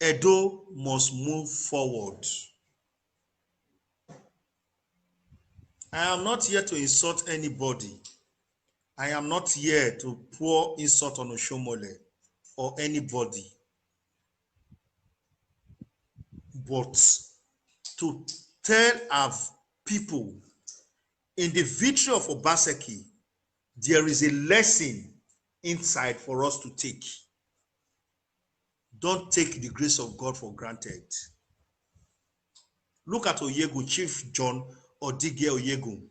Edo must move forward. I am not here to insult anybody. I am not here to pour insult on Oshomole or anybody, but to tell our people in the victory of Obaseki, there is a lesson inside for us to take. Don't take the grace of God for granted. Look at Oyegu, Chief John Odige Oyegu.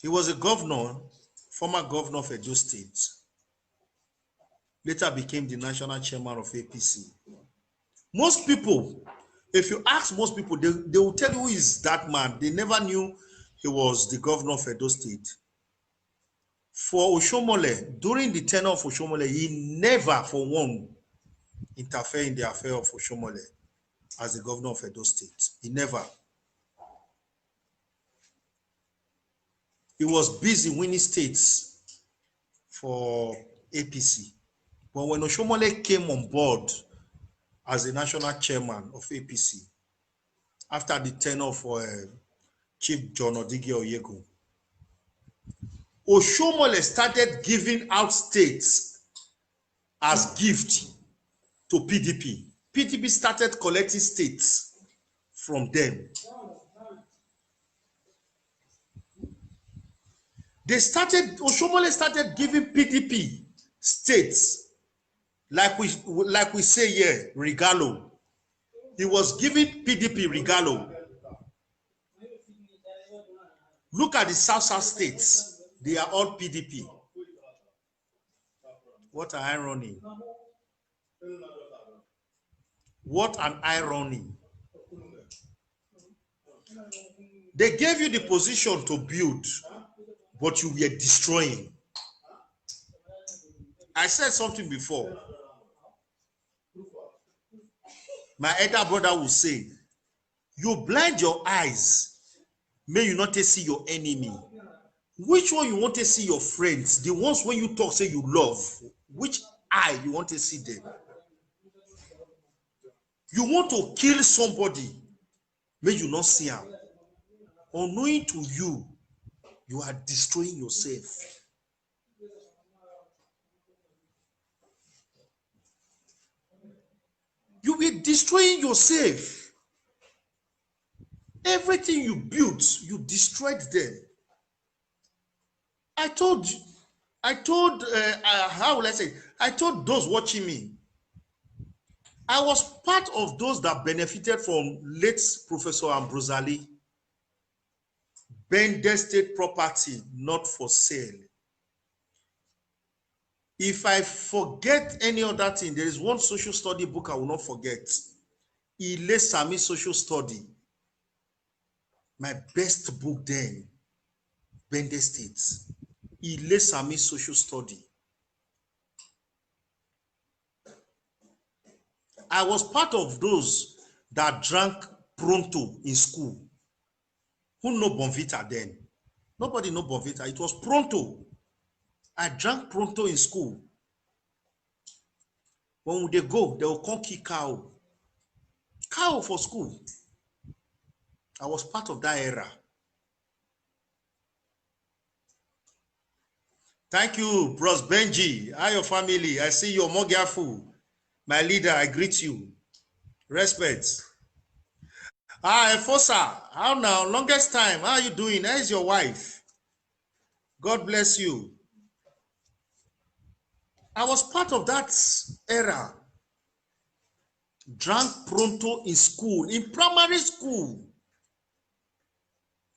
He was a governor, former governor of Edo State. Later became the national chairman of APC. Most people, if you ask most people, they will tell you who is that man. They never knew he was the governor of Edo State. For Oshomole, during the tenure of Oshomole, he never for one interfered in the affair of Oshomole as the governor of Edo State. He never. He was busy winning states for APC. But when Oshomole came on board as the national chairman of APC, after the tenure for Chief John Odige Oyegu, Oshomole started giving out states as gift to PDP. PDP started collecting states from them. Oshomole started giving PDP states, like we say here, regalo. He was giving PDP regalo. Look at the South states. They are all PDP. What an irony. What an irony. They gave you the position to build, but you were destroying. I said something before. My elder brother will say, you blind your eyes, may you not see your enemy. Which one you want to see your friends? The ones when you talk say you love. Which eye you want to see them? You want to kill somebody, may you not see him. Unknowing to you, you are destroying yourself. You were destroying yourself. Everything you built, you destroyed them. I told how will I say? I told those watching me, I was part of those that benefited from late Professor Ambrosali. Bende State property not for sale. If I forget any other thing, there is one social study book I will not forget. Ile Sami Social Study. My best book then, Bende State. Ile Sami Social Study. I was part of those that drank Pronto in school. Who know Bonvita then? Nobody know Bonvita. It was Pronto. I drank Pronto in school. When they go, they will come kick cow. Cow for school. I was part of that era. Thank you, Bros Benji. How your family? I see you're more careful. My leader, I greet you. Respect. Enforcer, how now? Longest time. How are you doing? How is your wife? God bless you. I was part of that era. Drank Pronto in school, in primary school.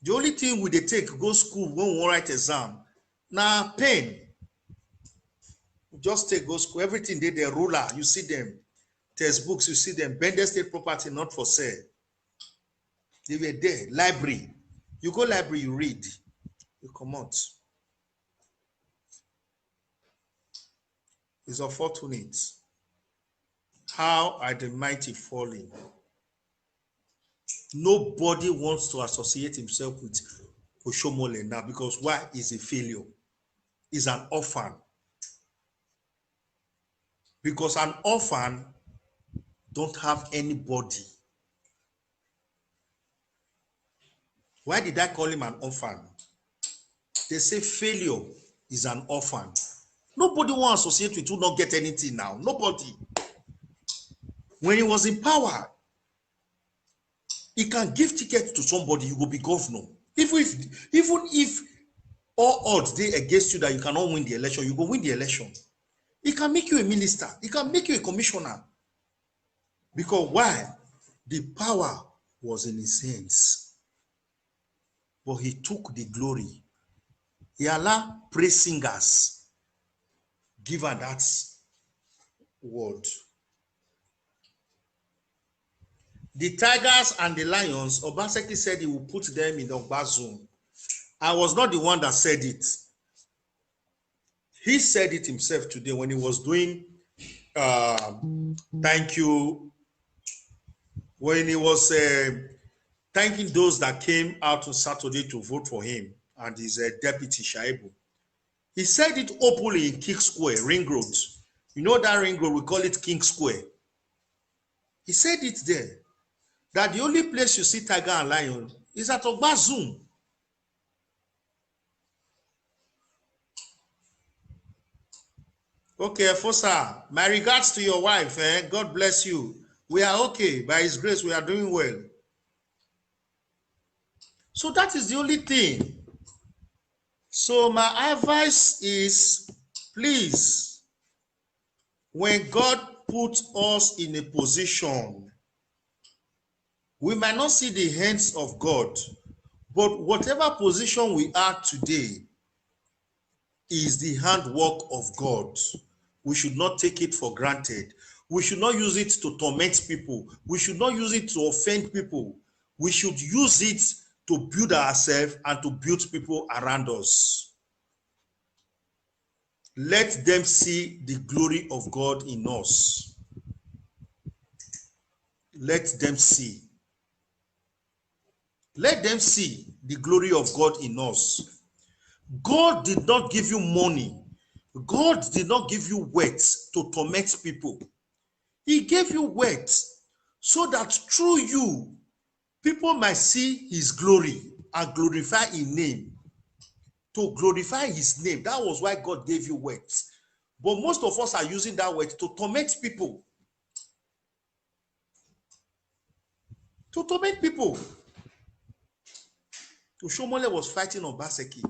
The only thing we take go school when we write exam. Now pen. Just take go school. Everything they ruler, you see them. Textbooks, you see them. Bende State property not for sale. They were there. Library. You go library, you read. You come out. It's unfortunate how are the mighty falling. Nobody wants to associate himself with Oshomole now because why? Is a failure. Is an orphan. Because an orphan don't have anybody. Why did I call him an orphan? They say failure is an orphan. Nobody wants to associate with you not get anything now. Nobody. When he was in power, he can give tickets to somebody, you will be governor. Even if all odds they against you that you cannot win the election, you go win the election. He can make you a minister. He can make you a commissioner. Because why? The power was in his hands. But he took the glory. He allowed praise singers give her that word. The tigers and the lions, Obaseki said he will put them in the Ogba zone. I was not the one that said it. He said it himself today when he was doing thank you, when he was thanking those that came out on Saturday to vote for him and his deputy Shaibu. He said it openly in King Square, Ring Road. You know that Ring Road, we call it King Square. He said it there, that the only place you see tiger and lion is at Ogba Zoom. Okay, Fosa, my regards to your wife. God bless you. We are okay. By his grace, we are doing well. So that is the only thing. So my advice is, please, when God puts us in a position, we might not see the hands of God, but whatever position we are today is the handwork of God. We should not take it for granted. We should not use it to torment people. We should not use it to offend people. We should use it to build ourselves and to build people around us. Let them see the glory of God in us. Let them see. Let them see the glory of God in us. God did not give you money. God did not give you words to torment people. He gave you words so that through you, people might see his glory and glorify his name. To glorify his name. That was why God gave you words. But most of us are using that word to torment people. To torment people. Oshomole was fighting Obaseki.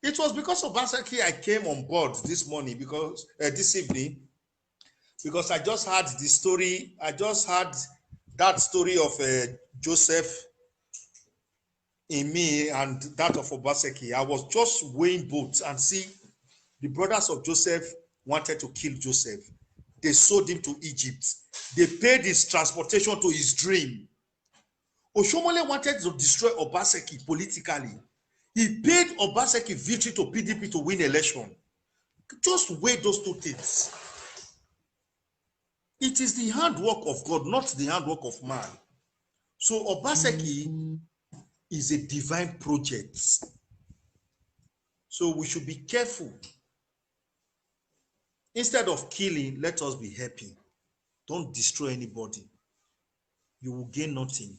It was because of Obaseki I came on board this morning, because this evening, because I just had the story. I just had that story of Joseph in me and that of Obaseki. I was just weighing both and see the brothers of Joseph wanted to kill Joseph. They sold him to Egypt. They paid his transportation to his dream. Oshomole wanted to destroy Obaseki politically. He paid Obaseki victory to PDP to win election. Just weigh those two things. It is the handwork of God, not the handwork of man. So Obaseki is a divine project. So we should be careful. Instead of killing, let us be happy. Don't destroy anybody. You will gain nothing.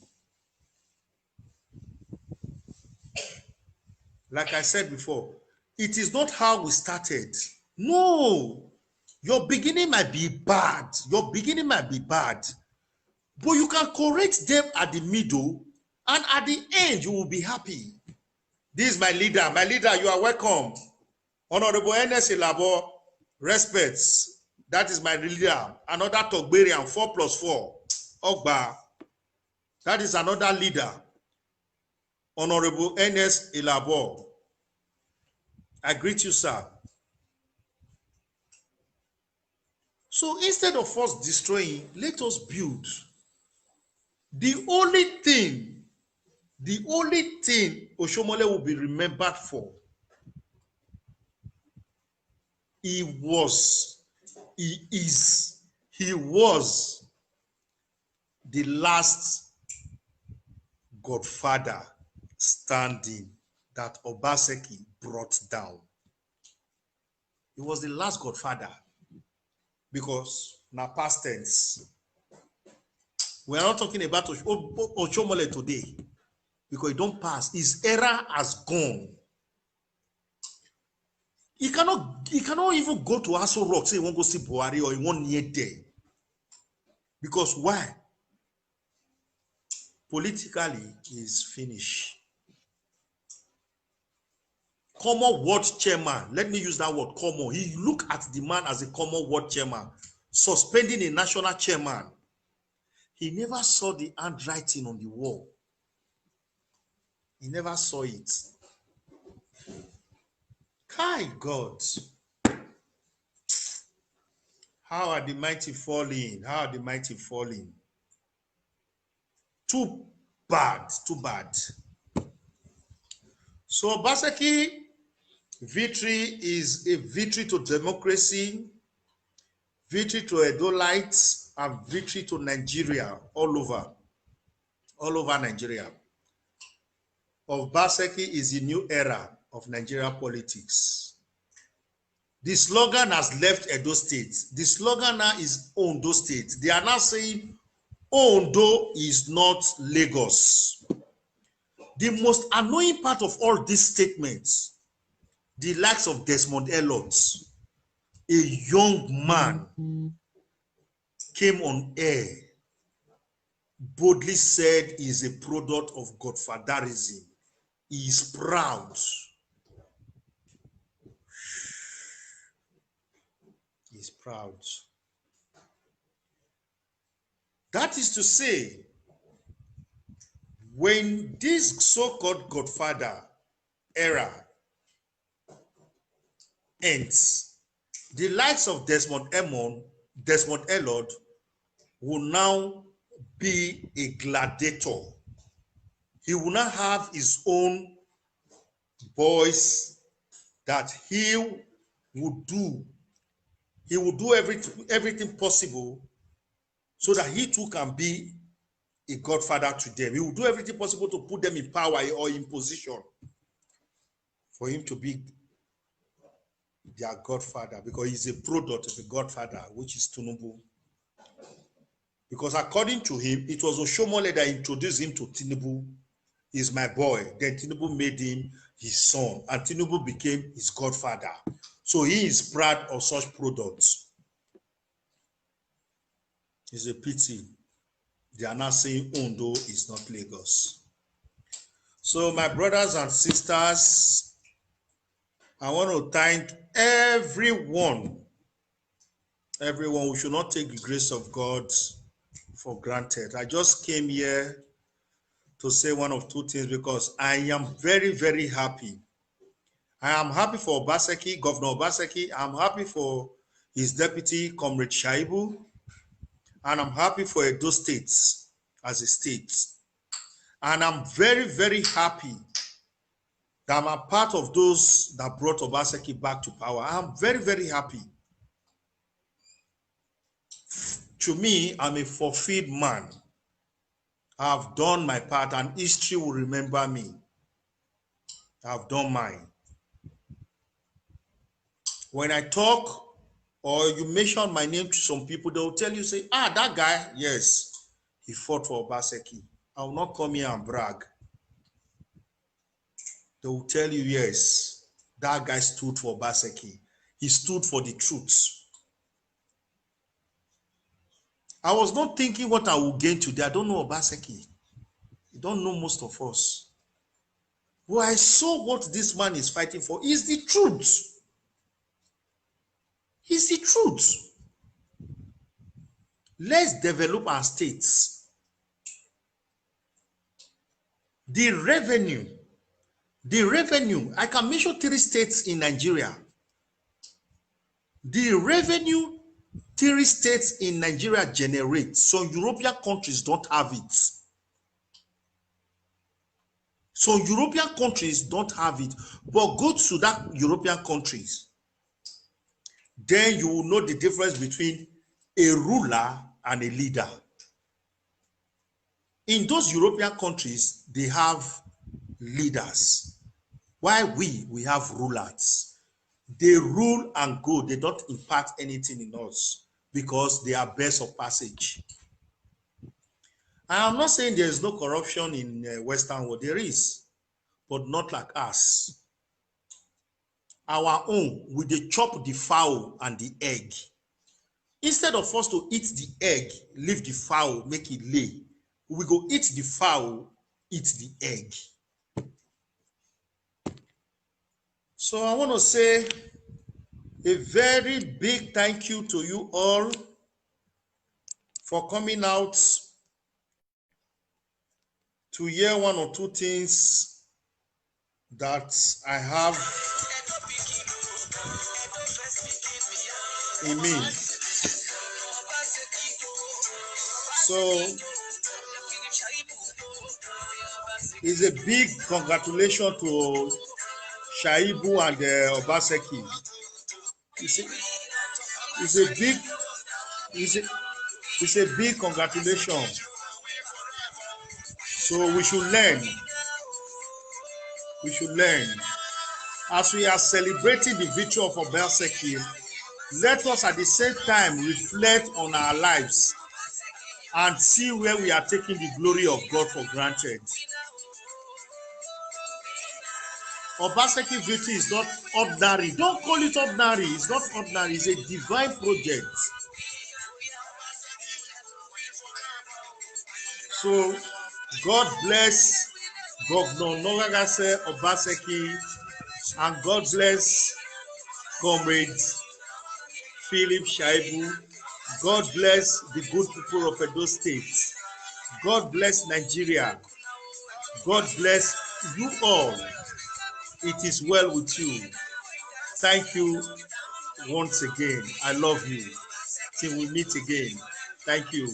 Like I said before, it is not how we started. No. Your beginning might be bad. Your beginning might be bad. But you can correct them at the middle, and at the end, you will be happy. This is my leader. My leader, you are welcome. Honorable N.S. Elabo, respects. That is my leader. Another Togberian, 4+4. Ogba. That is another leader. Honorable N.S. Elabo. I greet you, sir. So instead of us destroying, let us build. The only thing Oshomole will be remembered for, he was the last godfather standing that Obaseki brought down. He was the last godfather, because now past tense. We are not talking about Oshomole today because it don't pass. His era has gone. He cannot even go to Aso Rock, say he won't go see Buhari or he won't near there. Because why? Politically, he's finished. Commonwealth chairman, let me use that word, common. He look at the man as a Commonwealth chairman, suspending a national chairman. He never saw the handwriting on the wall. He never saw it. Kai God. How are the mighty falling? How are the mighty falling? Too bad, too bad. So Obaseki victory is a victory to democracy, victory to Edolites, and victory to Nigeria all over Nigeria. Obaseki is a new era of Nigeria politics. The slogan has left Edo State. The slogan now is Ondo State. They are now saying Ondo is not Lagos. The most annoying part of all these statements, the likes of Desmond Elliot, a young man, came on air, boldly said he is a product of godfatherism. He is proud. He is proud. That is to say, when this so-called godfather era ends, the likes of Desmond Elliot will now be a gladiator. He will not have his own boys that he will do. He will do everything possible so that he too can be a godfather to them. He will do everything possible to put them in power or in position for him to be their godfather, because he's a product of a godfather, which is Tinubu. Because according to him, it was Oshomole that introduced him to Tinubu. He's my boy. Then Tinubu made him his son, and Tinubu became his godfather. So he is proud of such products. It's a pity they are now saying Ondo is not Lagos. So my brothers and sisters, I want to thank everyone. We should not take the grace of God for granted. I just came here to say one of two things because I am very, very happy. I am happy for Obaseki, Governor Obaseki. I'm happy for his deputy, Comrade Shaibu. And I'm happy for Edo State as a state. And I'm very, very happy that I'm a part of those that brought Obaseki back to power. I'm very, very happy. To me, I'm a fulfilled man. I've done my part and history will remember me. I've done mine. When I talk or you mention my name to some people, they will tell you, say, that guy, yes, he fought for Obaseki. I will not come here and brag. They will tell you, yes, that guy stood for Obaseki. He stood for the truth. I was not thinking what I will gain today. I don't know Obaseki. You don't know most of us. But I saw what this man is fighting for is the truth. It's the truth. Let's develop our states. The revenue, I can mention 3 states in Nigeria. The revenue 3 states in Nigeria generate, so European countries don't have it. So European countries don't have it, but go to that European countries, then you will know the difference between a ruler and a leader. In those European countries, they have leaders, while we have rulers. They rule and go. They don't impart anything in us because they are birds of passage. I am not saying there is no corruption in Western world. There is, but not like us. Our own, we dey chop the fowl and the egg. Instead of us to eat the egg, leave the fowl, make it lay, we go eat the fowl, eat the egg. So I want to say a very big thank you to you all for coming out to hear one or two things that I have in me. So it's a big congratulations to Shaibu and Obaseki. It's a big, it's a big congratulations. So we should learn. We should learn. As we are celebrating the victory of Obaseki, let us at the same time reflect on our lives and see where we are taking the glory of God for granted. Obaseki victory is not ordinary. Don't call it ordinary. It's not ordinary. It's a divine project. So God bless Governor Nogagase Obaseki, and God bless Comrade Philip Shaibu. God bless the good people of Edo State. God bless Nigeria. God bless you all. It is well with you. Thank you once again. I love you. Till we meet again. Thank you.